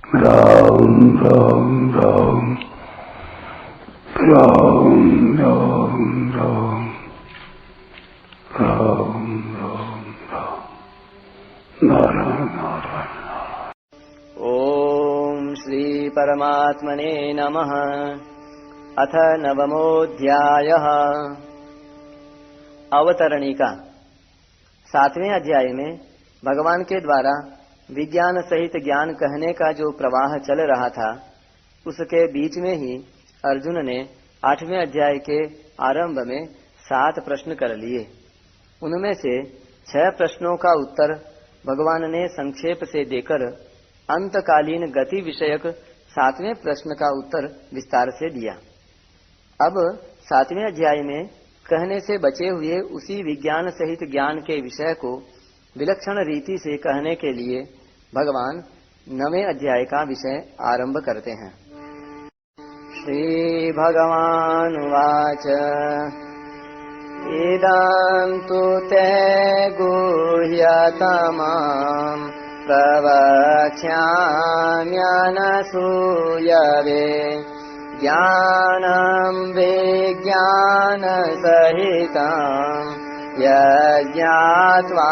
राम राम राम राम राम राम राम राम राम नारायण नारायण। ओम श्री परमात्मने नमः। अथ नवमोऽध्यायः। अवतरणिका। 7वें अध्याय में भगवान के द्वारा विज्ञान सहित ज्ञान कहने का जो प्रवाह चल रहा था, उसके बीच में ही अर्जुन ने 8वें अध्याय के आरंभ में 7 प्रश्न कर लिए। उनमें से 6 प्रश्नों का उत्तर भगवान ने संक्षेप से देकर अंतकालीन गति विषयक 7वें प्रश्न का उत्तर विस्तार से दिया। अब 7वें अध्याय में कहने से बचे हुए उसी विज्ञान सहित ज्ञान के विषय को विलक्षण रीति से कहने के लिए भगवान 9वें अध्याय का विषय आरंभ करते हैं। श्री भगवानुवाच इदं तु ते गुह्यतमं प्रवक्ष्याम्यनसूयवे ज्ञानं विज्ञानसहितं यज्ञात्वा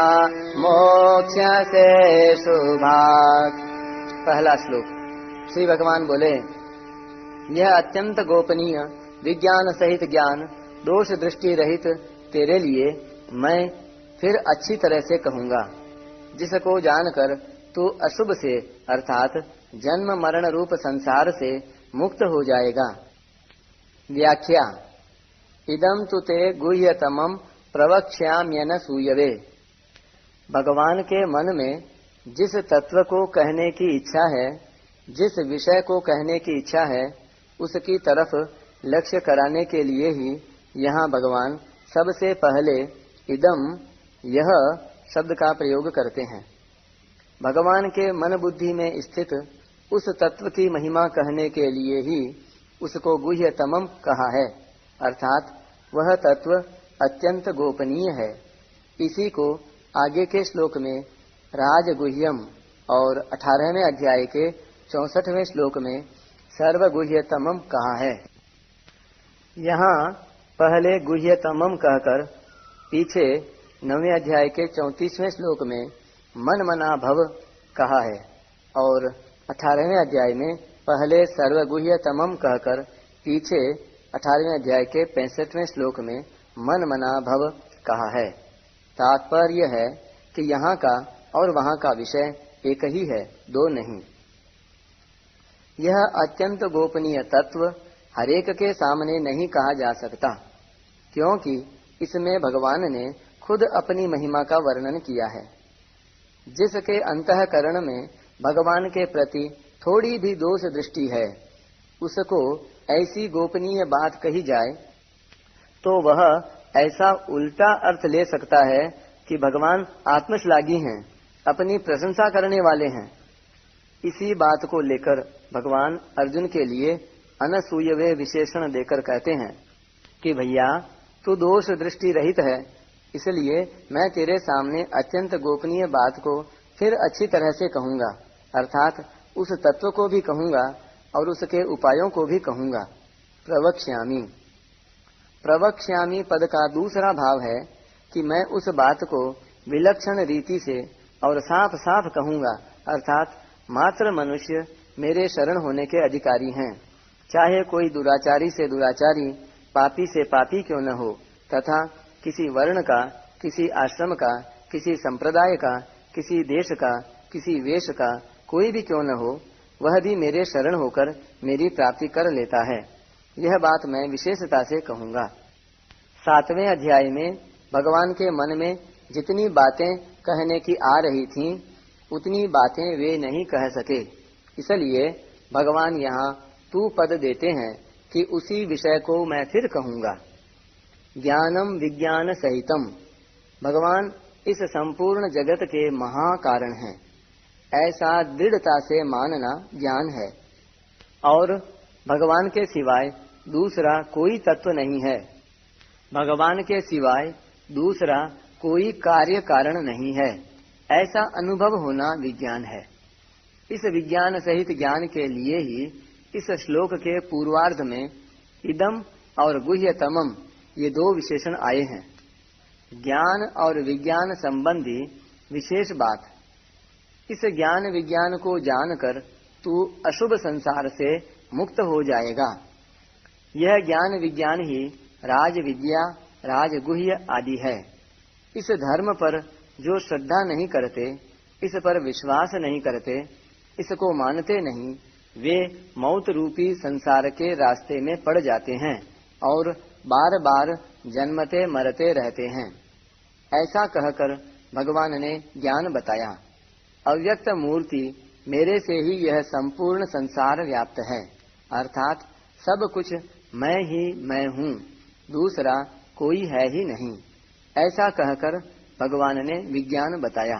मोक्ष्यसे शुभात्। पहला श्लोक। श्री भगवान बोले, यह अत्यंत गोपनीय विज्ञान सहित ज्ञान दोष दृष्टि रहित तेरे लिए मैं फिर अच्छी तरह से कहूँगा, जिसको जानकर तू अशुभ से अर्थात जन्म मरण रूप संसार से मुक्त हो जाएगा। व्याख्या। इदं तु ते गुह्यतमं प्रवक्ष्याम्यनसूयवे। भगवान के मन में जिस तत्व को कहने की इच्छा है, जिस विषय को कहने की इच्छा है, उसकी तरफ लक्ष्य कराने के लिए ही यहाँ भगवान सबसे पहले इदम यह शब्द का प्रयोग करते हैं। भगवान के मन बुद्धि में स्थित उस तत्व की महिमा कहने के लिए ही उसको गुह्यतमम कहा है, अर्थात वह तत्व अत्यंत गोपनीय है। इसी को आगे के श्लोक में राजगुह्यम और 18वें अध्याय के 64वें श्लोक में सर्वगुह्यतमम कहा है। यहाँ पहले गुह्यतमम कहकर पीछे 9वें अध्याय के 34वें श्लोक में मन मना भव कहा है और 18वें अध्याय में पहले सर्वगुह्यतमम कहकर पीछे 18वें अध्याय के 65वें श्लोक में मन मना भव कहा है। तात्पर्य है कि यहाँ का और वहाँ का विषय एक ही है, दो नहीं। यह अत्यंत गोपनीय तत्व हरेक के सामने नहीं कहा जा सकता, क्योंकि इसमें भगवान ने खुद अपनी महिमा का वर्णन किया है। जिसके अंतःकरण में भगवान के प्रति थोड़ी भी दोष दृष्टि है, उसको ऐसी गोपनीय बात कही जाए तो वह ऐसा उल्टा अर्थ ले सकता है कि भगवान आत्मश्लाघी हैं, अपनी प्रशंसा करने वाले हैं। इसी बात को लेकर भगवान अर्जुन के लिए अनसूयवे विशेषण देकर कहते हैं कि भैया तू दोष दृष्टि रहित है, इसलिए मैं तेरे सामने अत्यंत गोपनीय बात को फिर अच्छी तरह से कहूँगा, अर्थात उस तत्व को भी कहूँगा और उसके उपायों को भी कहूँगा। प्रवक्ष्यामि। प्रवक्ष्यामि पद का दूसरा भाव है कि मैं उस बात को विलक्षण रीति से और साफ साफ कहूँगा, अर्थात मात्र मनुष्य मेरे शरण होने के अधिकारी हैं, चाहे कोई दुराचारी से दुराचारी, पापी से पापी क्यों न हो, तथा किसी वर्ण का, किसी आश्रम का, किसी संप्रदाय का, किसी देश का, किसी वेश का कोई भी क्यों न हो, वह भी मेरे शरण होकर मेरी प्राप्ति कर लेता है। यह बात मैं विशेषता से कहूँगा। 7वें अध्याय में भगवान के मन में जितनी बातें कहने की आ रही थीं, उतनी बातें वे नहीं कह सके, इसलिए भगवान यहाँ तू पद देते हैं कि उसी विषय को मैं फिर कहूँगा। ज्ञानम विज्ञान सहितम। भगवान इस संपूर्ण जगत के महाकारण हैं, ऐसा दृढ़ता से मानना ज्ञान है। और भगवान के सिवाय दूसरा कोई तत्व नहीं है, भगवान के सिवाय दूसरा कोई कार्य कारण नहीं है, ऐसा अनुभव होना विज्ञान है। इस विज्ञान सहित ज्ञान के लिए ही इस श्लोक के पूर्वार्ध में इदम और गुह्यतमम ये दो विशेषण आए हैं। ज्ञान और विज्ञान संबंधी विशेष बात। इस ज्ञान विज्ञान को जानकर तू अशुभ संसार से मुक्त हो जाएगा। यह ज्ञान विज्ञान ही राज विद्या, राजगुह्य आदि है। इस धर्म पर जो श्रद्धा नहीं करते, इस पर विश्वास नहीं करते, इसको मानते नहीं, वे मौत रूपी संसार के रास्ते में पड़ जाते हैं और बार बार जन्मते मरते रहते हैं। ऐसा कहकर भगवान ने ज्ञान बताया। अव्यक्त मूर्ति मेरे से ही यह संपूर्ण संसार व्याप्त है, अर्थात सब कुछ मैं ही मैं हूँ, दूसरा कोई है ही नहीं। ऐसा कहकर भगवान ने विज्ञान बताया।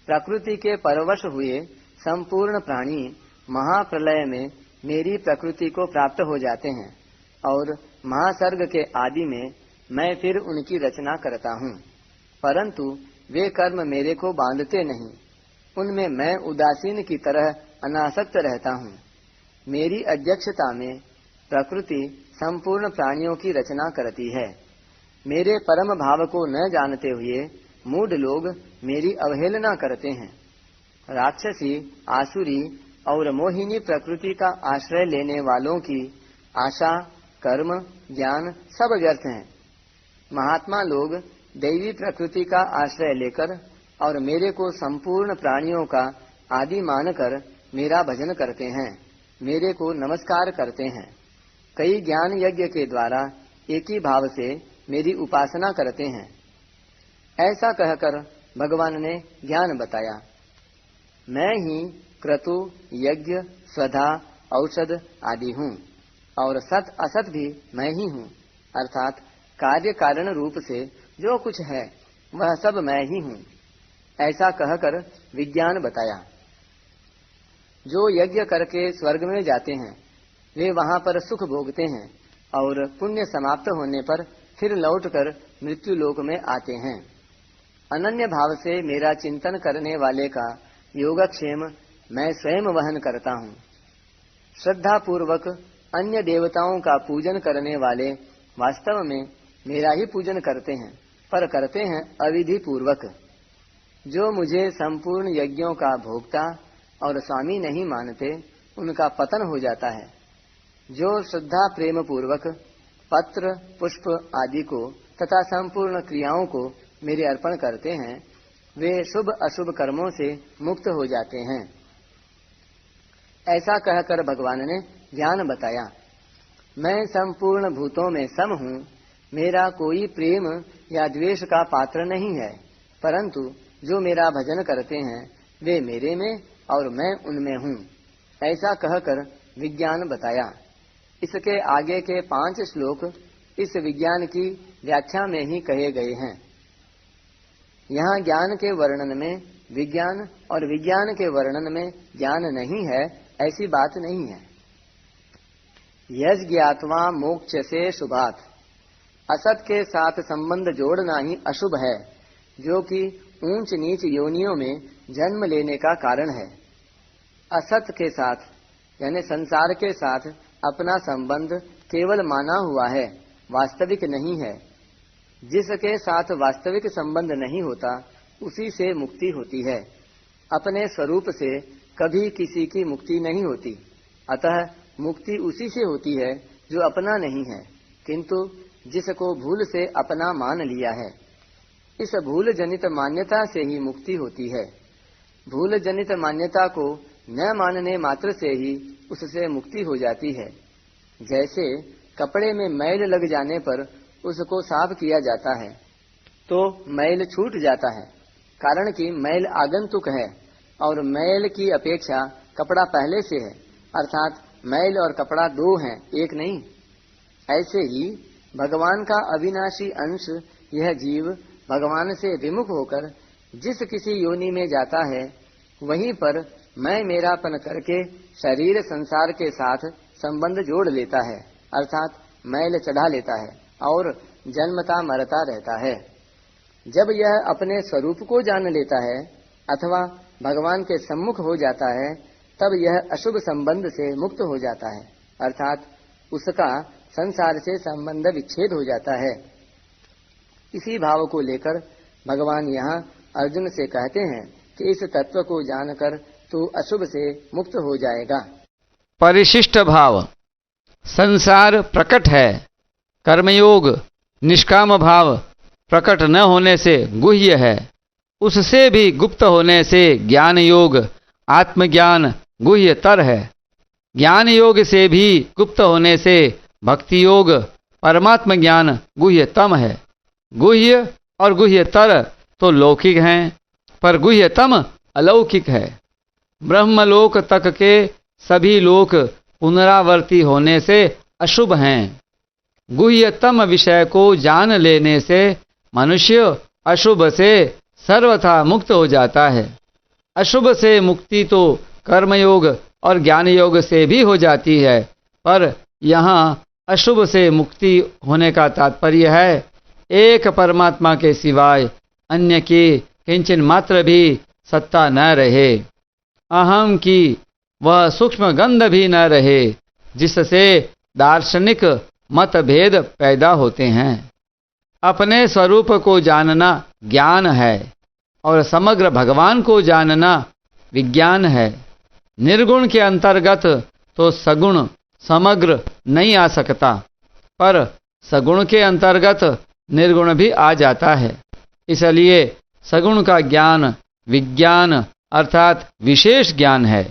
प्रकृति के परवश हुए संपूर्ण प्राणी महाप्रलय में मेरी प्रकृति को प्राप्त हो जाते हैं और महासर्ग के आदि में मैं फिर उनकी रचना करता हूँ, परंतु वे कर्म मेरे को बांधते नहीं। उनमें मैं उदासीन की तरह अनासक्त रहता हूँ। मेरी अध्यक्षता में प्रकृति संपूर्ण प्राणियों की रचना करती है। मेरे परम भाव को न जानते हुए मूढ़ लोग मेरी अवहेलना करते हैं। राक्षसी, आसुरी और मोहिनी प्रकृति का आश्रय लेने वालों की आशा, कर्म, ज्ञान सब व्यर्थ हैं। महात्मा लोग दैवी प्रकृति का आश्रय लेकर और मेरे को संपूर्ण प्राणियों का आदि मानकर मेरा भजन करते हैं, मेरे को नमस्कार करते हैं। कई ज्ञान यज्ञ के द्वारा एक ही भाव से मेरी उपासना करते हैं। ऐसा कहकर भगवान ने ज्ञान बताया। मैं ही क्रतु, यज्ञ, स्वधा, औषध आदि हूँ और सत असत भी मैं ही हूँ, अर्थात कार्य कारण रूप से जो कुछ है वह सब मैं ही हूँ। ऐसा कहकर विज्ञान बताया। जो यज्ञ करके स्वर्ग में जाते हैं वे वहाँ पर सुख भोगते हैं और पुण्य समाप्त होने पर फिर लौटकर मृत्यु लोक में आते हैं। अनन्य भाव से मेरा चिंतन करने वाले का योगक्षेम मैं स्वयं वहन करता हूँ। श्रद्धा पूर्वक अन्य देवताओं का पूजन करने वाले वास्तव में मेरा ही पूजन करते हैं, पर करते हैं अविधि पूर्वक। जो मुझे संपूर्ण यज्ञों का भोक्ता और स्वामी नहीं मानते, उनका पतन हो जाता है। जो श्रद्धा प्रेम पूर्वक पत्र, पुष्प आदि को तथा संपूर्ण क्रियाओं को मेरे अर्पण करते हैं, वे शुभ अशुभ कर्मों से मुक्त हो जाते हैं। ऐसा कहकर भगवान ने ज्ञान बताया। मैं संपूर्ण भूतों में सम हूँ। मेरा कोई प्रेम या द्वेष का पात्र नहीं है, परंतु जो मेरा भजन करते हैं वे मेरे में और मैं उनमें हूँ। ऐसा कहकर विज्ञान बताया। इसके आगे के 5 श्लोक इस विज्ञान की व्याख्या में ही कहे गए हैं। यहाँ ज्ञान के वर्णन में विज्ञान और विज्ञान के वर्णन में ज्ञान नहीं है, ऐसी बात नहीं है। यज्ञ ज्ञात्वा मोक्ष से शुभात, असत के साथ संबंध जोड़ना ही अशुभ है, जो कि ऊंच नीच योनियों में जन्म लेने का कारण है। असत के साथ यानी संसार के साथ अपना संबंध केवल माना हुआ है, वास्तविक नहीं है। जिसके साथ वास्तविक संबंध नहीं होता उसी से मुक्ति होती है। अपने स्वरूप से कभी किसी की मुक्ति नहीं होती, अतः मुक्ति उसी से होती है जो अपना नहीं है, किंतु जिसको भूल से अपना मान लिया है। इस भूल जनित मान्यता से ही मुक्ति होती है। भूल जनित मान्यता को न मानने मात्र से ही उससे मुक्ति हो जाती है। जैसे कपड़े में मैल लग जाने पर उसको साफ किया जाता है तो मैल छूट जाता है, कारण कि मैल आगंतुक है और मैल की अपेक्षा कपड़ा पहले से है, अर्थात मैल और कपड़ा दो हैं, एक नहीं। ऐसे ही भगवान का अविनाशी अंश यह जीव भगवान से विमुख होकर जिस किसी योनि में जाता है, वहीं पर मैं मेरापन करके शरीर संसार के साथ संबंध जोड़ लेता है, अर्थात मैल चढ़ा लेता है और जन्मता मरता रहता है। जब यह अपने स्वरूप को जान लेता है अथवा भगवान के सम्मुख हो जाता है तब यह अशुभ संबंध से मुक्त हो जाता है, अर्थात उसका संसार से संबंध विच्छेद हो जाता है। इसी भाव को लेकर भगवान यहाँ अर्जुन से कहते हैं कि इस तत्व को जानकर तू अशुभ से मुक्त हो जाएगा। परिशिष्ट भाव। संसार प्रकट है, कर्मयोग निष्काम भाव प्रकट न होने से गुह्य है, उससे भी गुप्त होने से ज्ञान योग आत्मज्ञान गुह्यतर है, ज्ञान योग से भी गुप्त होने से भक्ति योग परमात्म ज्ञान गुह्यतम है। गुह्य और गुह्यतर तो लौकिक हैं, पर गुह्यतम अलौकिक है। ब्रह्मलोक तक के सभी लोक पुनरावर्ती होने से अशुभ हैं। गुह्यतम विषय को जान लेने से मनुष्य अशुभ से सर्वथा मुक्त हो जाता है। अशुभ से मुक्ति तो कर्मयोग और ज्ञान योग से भी हो जाती है, पर यहाँ अशुभ से मुक्ति होने का तात्पर्य है एक परमात्मा के सिवाय अन्य की किंचन मात्र भी सत्ता न रहे, अहम की वह सूक्ष्म गंध भी न रहे, जिससे दार्शनिक मतभेद पैदा होते हैं। अपने स्वरूप को जानना ज्ञान है और समग्र भगवान को जानना विज्ञान है। निर्गुण के अंतर्गत तो सगुण समग्र नहीं आ सकता, पर सगुण के अंतर्गत निर्गुण भी आ जाता है। इसलिए सगुण का ज्ञान विज्ञान अर्थात विशेष ज्ञान है।